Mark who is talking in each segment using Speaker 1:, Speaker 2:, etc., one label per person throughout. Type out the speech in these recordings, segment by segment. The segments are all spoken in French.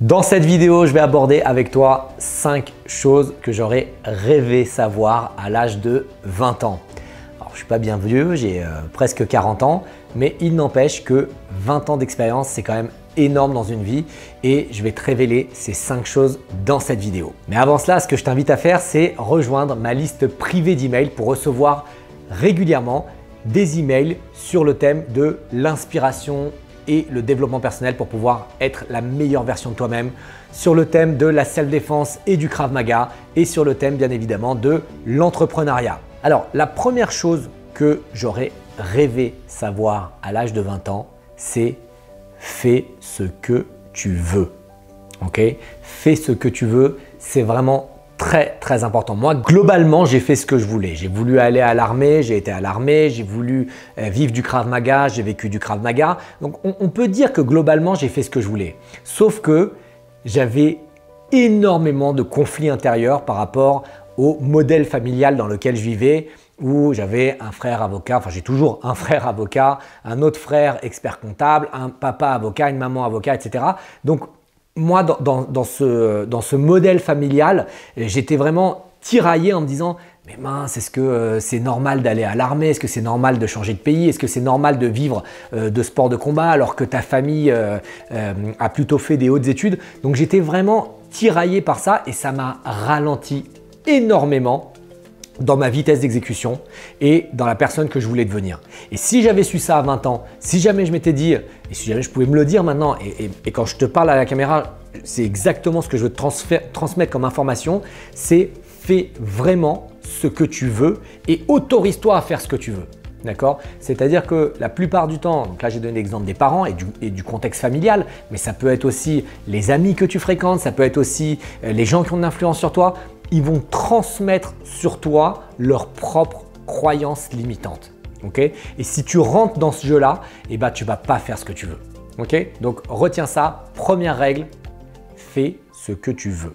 Speaker 1: Dans cette vidéo, je vais aborder avec toi 5 choses que j'aurais rêvé savoir à l'âge de 20 ans. Alors, je ne suis pas bien vieux, j'ai presque 40 ans, mais il n'empêche que 20 ans d'expérience, c'est quand même énorme dans une vie et je vais te révéler ces 5 choses dans cette vidéo. Mais avant cela, ce que je t'invite à faire, c'est rejoindre ma liste privée d'emails pour recevoir régulièrement des emails sur le thème de l'inspiration et le développement personnel pour pouvoir être la meilleure version de toi-même, sur le thème de la self-défense et du Krav Maga et sur le thème bien évidemment de l'entrepreneuriat. Alors la première chose que j'aurais rêvé savoir à l'âge de 20 ans, c'est fais ce que tu veux. Ok? Fais ce que tu veux, c'est vraiment très important. Moi, globalement, j'ai fait ce que je voulais. J'ai voulu aller à l'armée, j'ai été à l'armée, j'ai voulu vivre du Krav Maga, j'ai vécu du Krav Maga. Donc, on peut dire que globalement, j'ai fait ce que je voulais. Sauf que j'avais énormément de conflits intérieurs par rapport au modèle familial dans lequel je vivais, où j'avais un frère avocat, enfin j'ai toujours un frère avocat, un autre frère expert comptable, un papa avocat, une maman avocat, etc. Donc, moi, dans ce modèle familial, j'étais vraiment tiraillé en me disant « Mais mince, est-ce que c'est normal d'aller à l'armée? Est-ce que c'est normal de changer de pays? Est-ce que c'est normal de vivre de sport de combat alors que ta famille a plutôt fait des hautes études ?» Donc, j'étais vraiment tiraillé par ça et ça m'a ralenti énormément dans ma vitesse d'exécution et dans la personne que je voulais devenir. Et si j'avais su ça à 20 ans, si jamais je m'étais dit, et si jamais je pouvais me le dire maintenant, et quand je te parle à la caméra, c'est exactement ce que je veux te transmettre comme information, c'est fais vraiment ce que tu veux et autorise-toi à faire ce que tu veux. D'accord? C'est-à-dire que la plupart du temps, donc là j'ai donné l'exemple des parents et du contexte familial, mais ça peut être aussi les amis que tu fréquentes, ça peut être aussi les gens qui ont de l'influence sur toi. Ils vont transmettre sur toi leurs propres croyances limitantes. Okay? Et si tu rentres dans ce jeu-là, eh ben, tu ne vas pas faire ce que tu veux. Okay? Donc retiens ça, première règle, fais ce que tu veux.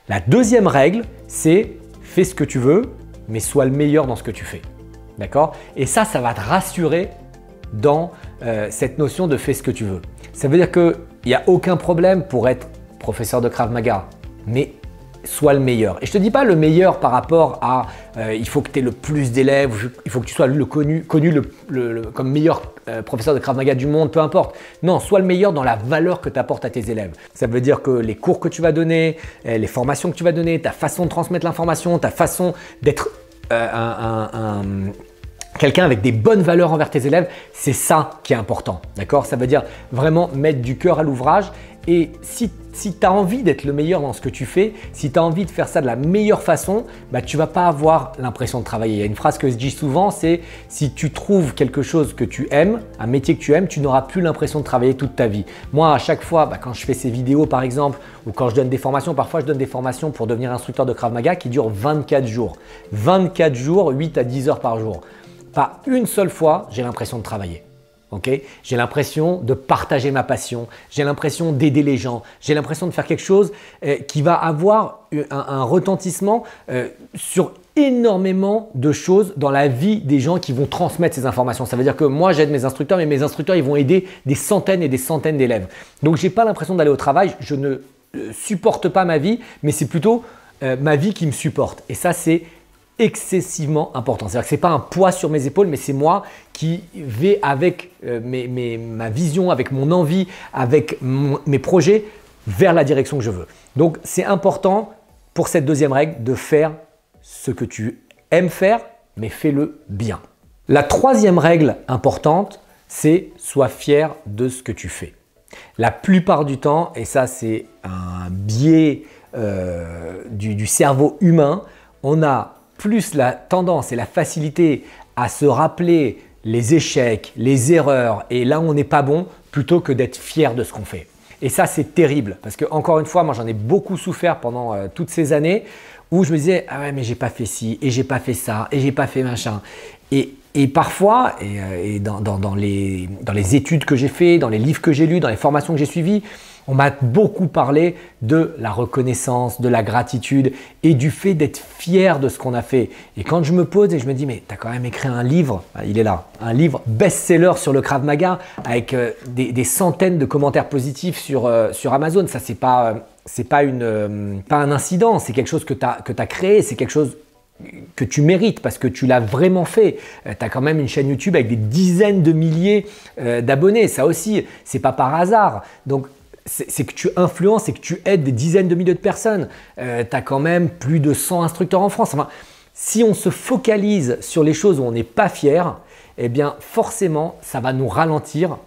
Speaker 1: La deuxième règle, c'est fais ce que tu veux, mais sois le meilleur dans ce que tu fais. D'accord? Et ça va te rassurer dans cette notion de fais ce que tu veux. Ça veut dire qu'il n'y a aucun problème pour être professeur de Krav Maga, mais sois le meilleur. Et je ne te dis pas le meilleur par rapport à il faut que tu aies le plus d'élèves, il faut que tu sois connu comme meilleur professeur de Krav Maga du monde, peu importe. Non, sois le meilleur dans la valeur que tu apportes à tes élèves. Ça veut dire que les cours que tu vas donner, les formations que tu vas donner, ta façon de transmettre l'information, ta façon d'être quelqu'un avec des bonnes valeurs envers tes élèves, c'est ça qui est important. D'accord? Ça veut dire vraiment mettre du cœur à l'ouvrage. Et si tu as envie d'être le meilleur dans ce que tu fais, si tu as envie de faire ça de la meilleure façon, bah, tu ne vas pas avoir l'impression de travailler. Il y a une phrase que je dis souvent, c'est si tu trouves quelque chose que tu aimes, un métier que tu aimes, tu n'auras plus l'impression de travailler toute ta vie. Moi, à chaque fois, quand je fais ces vidéos par exemple, ou quand je donne des formations, parfois je donne des formations pour devenir instructeur de Krav Maga qui durent 24 jours. 24 jours, 8 à 10 heures par jour. Pas une seule fois, j'ai l'impression de travailler. Okay? J'ai l'impression de partager ma passion, j'ai l'impression d'aider les gens, j'ai l'impression de faire quelque chose qui va avoir un retentissement sur énormément de choses dans la vie des gens qui vont transmettre ces informations. Ça veut dire que moi, j'aide mes instructeurs, mais mes instructeurs, ils vont aider des centaines et des centaines d'élèves. Donc, je n'ai pas l'impression d'aller au travail, je ne supporte pas ma vie, mais c'est plutôt ma vie qui me supporte. Et ça, c'est excessivement important. C'est-à-dire que ce n'est pas un poids sur mes épaules, mais c'est moi qui vais avec ma vision, avec mon envie, avec mes projets vers la direction que je veux. Donc, c'est important pour cette deuxième règle de faire ce que tu aimes faire, mais fais-le bien. La troisième règle importante, c'est sois fier de ce que tu fais. La plupart du temps, et ça c'est un biais du cerveau humain, on a plus la tendance et la facilité à se rappeler les échecs, les erreurs et là où on n'est pas bon plutôt que d'être fier de ce qu'on fait. Et ça, c'est terrible parce que encore une fois, moi j'en ai beaucoup souffert pendant toutes ces années où je me disais « Ah ouais, mais j'ai pas fait ci et j'ai pas fait ça et j'ai pas fait machin ». Et parfois, dans les études que j'ai fait, dans les livres que j'ai lus, dans les formations que j'ai suivies, On m'a beaucoup parlé de la reconnaissance, de la gratitude et du fait d'être fier de ce qu'on a fait. Et quand je me pose et je me dis, mais tu as quand même écrit un livre, il est là, un livre best-seller sur le Krav Maga avec des centaines de commentaires positifs sur Amazon. Ça, c'est pas un incident, c'est quelque chose que tu as créé, c'est quelque chose que tu mérites parce que tu l'as vraiment fait. Tu as quand même une chaîne YouTube avec des dizaines de milliers d'abonnés. Ça aussi, c'est pas par hasard. Donc, c'est que tu influences, c'est que tu aides des dizaines de milliers de personnes. Tu as quand même plus de 100 instructeurs en France. Enfin, si on se focalise sur les choses où on n'est pas fier, eh bien forcément, ça va nous ralentir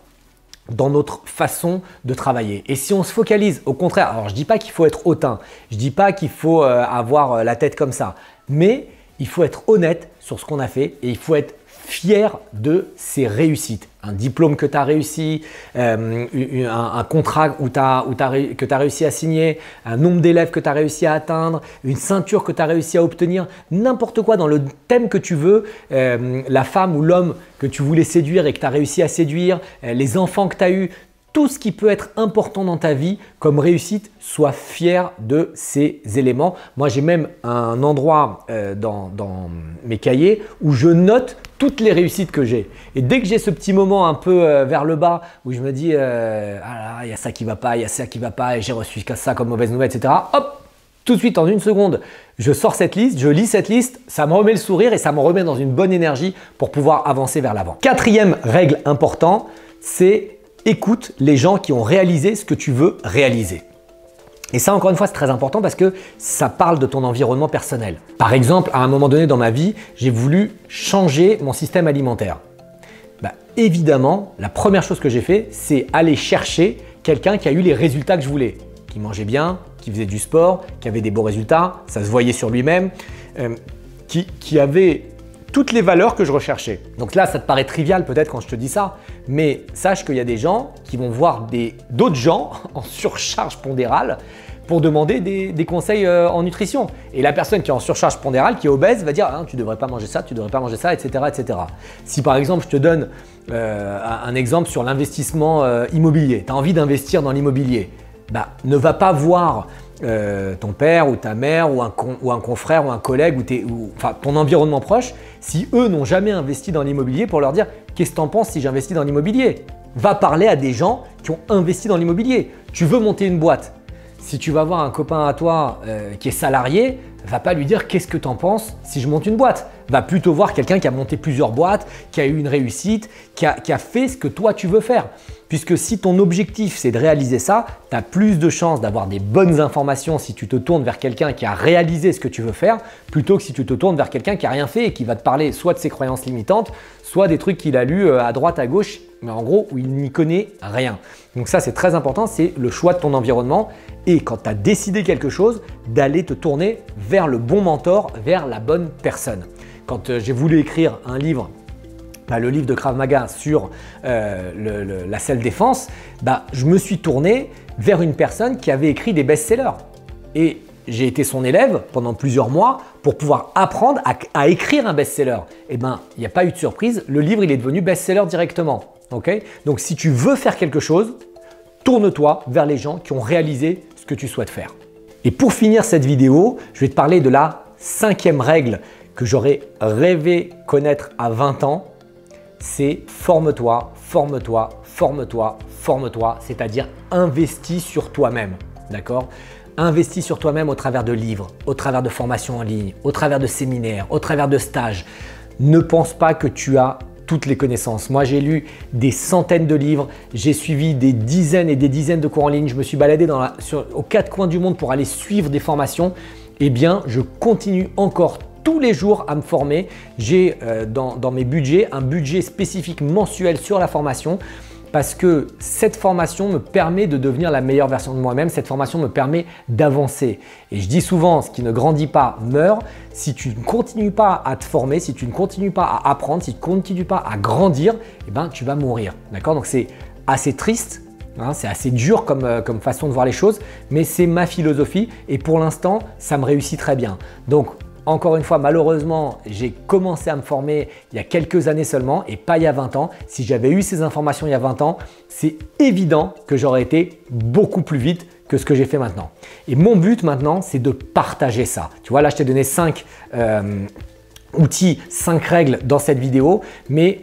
Speaker 1: dans notre façon de travailler. Et si on se focalise, au contraire, alors je ne dis pas qu'il faut être hautain, je ne dis pas qu'il faut avoir la tête comme ça, mais il faut être honnête sur ce qu'on a fait et il faut être fier de ses réussites. Un diplôme que tu as réussi, un contrat que tu as réussi à signer, un nombre d'élèves que tu as réussi à atteindre, une ceinture que tu as réussi à obtenir, n'importe quoi dans le thème que tu veux, la femme ou l'homme que tu voulais séduire et que tu as réussi à séduire, les enfants que tu as eus, tout ce qui peut être important dans ta vie comme réussite, sois fier de ces éléments. Moi, j'ai même un endroit dans mes cahiers où je note toutes les réussites que j'ai. Et dès que j'ai ce petit moment un peu vers le bas où je me dis ah là, il y a ça qui va pas, il y a ça qui va pas et j'ai reçu ça comme mauvaise nouvelle, etc. Hop, tout de suite en une seconde, je sors cette liste, je lis cette liste, ça me remet le sourire et ça me remet dans une bonne énergie pour pouvoir avancer vers l'avant. Quatrième règle importante, c'est écoute les gens qui ont réalisé ce que tu veux réaliser. Et ça, encore une fois, c'est très important parce que ça parle de ton environnement personnel. Par exemple, à un moment donné dans ma vie, j'ai voulu changer mon système alimentaire. Évidemment, la première chose que j'ai fait, c'est aller chercher quelqu'un qui a eu les résultats que je voulais, qui mangeait bien, qui faisait du sport, qui avait des beaux résultats, ça se voyait sur lui-même, qui avait toutes les valeurs que je recherchais. Donc là, ça te paraît trivial peut-être quand je te dis ça, mais sache qu'il y a des gens qui vont voir d'autres gens en surcharge pondérale pour demander des conseils en nutrition. Et la personne qui est en surcharge pondérale, qui est obèse, va dire ah, tu ne devrais pas manger ça, tu ne devrais pas manger ça, etc., etc. Si par exemple, je te donne un exemple sur l'investissement immobilier, tu as envie d'investir dans l'immobilier, ne va pas voir ton père ou ta mère ou un confrère ou un collègue ou ton environnement proche si eux n'ont jamais investi dans l'immobilier pour leur dire qu'est-ce que tu en penses si j'investis dans l'immobilier. Va parler à des gens qui ont investi dans l'immobilier. Tu veux monter une boîte. Si tu vas voir un copain à toi qui est salarié, va pas lui dire qu'est-ce que tu en penses si je monte une boîte. Va plutôt voir quelqu'un qui a monté plusieurs boîtes, qui a eu une réussite, qui a fait ce que toi tu veux faire. Puisque si ton objectif c'est de réaliser ça, tu as plus de chances d'avoir des bonnes informations si tu te tournes vers quelqu'un qui a réalisé ce que tu veux faire, plutôt que si tu te tournes vers quelqu'un qui n'a rien fait et qui va te parler soit de ses croyances limitantes, soit des trucs qu'il a lus à droite, à gauche, mais en gros où il n'y connaît rien. Donc ça c'est très important, c'est le choix de ton environnement et quand tu as décidé quelque chose, d'aller te tourner vers le bon mentor, vers la bonne personne. Quand j'ai voulu écrire un livre, le livre de Krav Maga sur la self-défense, je me suis tourné vers une personne qui avait écrit des best-sellers. Et j'ai été son élève pendant plusieurs mois pour pouvoir apprendre à écrire un best-seller. Et il n'y a pas eu de surprise, le livre il est devenu best-seller directement. Okay. Donc si tu veux faire quelque chose, tourne-toi vers les gens qui ont réalisé ce que tu souhaites faire. Et pour finir cette vidéo, je vais te parler de la 5e règle que j'aurais rêvé connaître à 20 ans. C'est forme-toi, forme-toi, forme-toi, forme-toi, c'est-à-dire investis sur toi-même, d'accord? Investis sur toi-même au travers de livres, au travers de formations en ligne, au travers de séminaires, au travers de stages. Ne pense pas que tu as toutes les connaissances. Moi, j'ai lu des centaines de livres, j'ai suivi des dizaines et des dizaines de cours en ligne, je me suis baladé aux 4 coins du monde pour aller suivre des formations. Eh bien, je continue encore tous les jours à me former. J'ai dans mes budgets un budget spécifique mensuel sur la formation parce que cette formation me permet de devenir la meilleure version de moi-même. Cette formation me permet d'avancer. Et je dis souvent, ce qui ne grandit pas meurt. Si tu ne continues pas à te former, si tu ne continues pas à apprendre, si tu ne continues pas à grandir, eh ben, tu vas mourir. D'accord? Donc c'est assez triste. C'est assez dur comme façon de voir les choses, mais c'est ma philosophie et pour l'instant, ça me réussit très bien. Donc, Encore une fois, malheureusement, j'ai commencé à me former il y a quelques années seulement et pas il y a 20 ans. Si j'avais eu ces informations il y a 20 ans, c'est évident que j'aurais été beaucoup plus vite que ce que j'ai fait maintenant. Et mon but maintenant, c'est de partager ça. Tu vois, là, je t'ai donné 5 outils, 5 règles dans cette vidéo, mais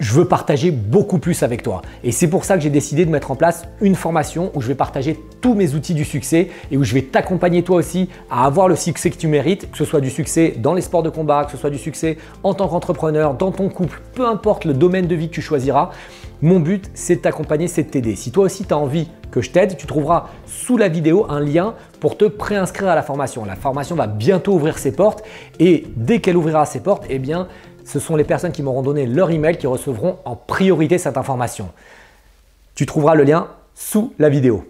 Speaker 1: je veux partager beaucoup plus avec toi. Et c'est pour ça que j'ai décidé de mettre en place une formation où je vais partager tous mes outils du succès et où je vais t'accompagner toi aussi à avoir le succès que tu mérites, que ce soit du succès dans les sports de combat, que ce soit du succès en tant qu'entrepreneur, dans ton couple, peu importe le domaine de vie que tu choisiras. Mon but, c'est de t'accompagner, c'est de t'aider. Si toi aussi tu as envie que je t'aide, tu trouveras sous la vidéo un lien pour te préinscrire à la formation. La formation va bientôt ouvrir ses portes et dès qu'elle ouvrira ses portes, eh bien, ce sont les personnes qui m'auront donné leur email qui recevront en priorité cette information. Tu trouveras le lien sous la vidéo.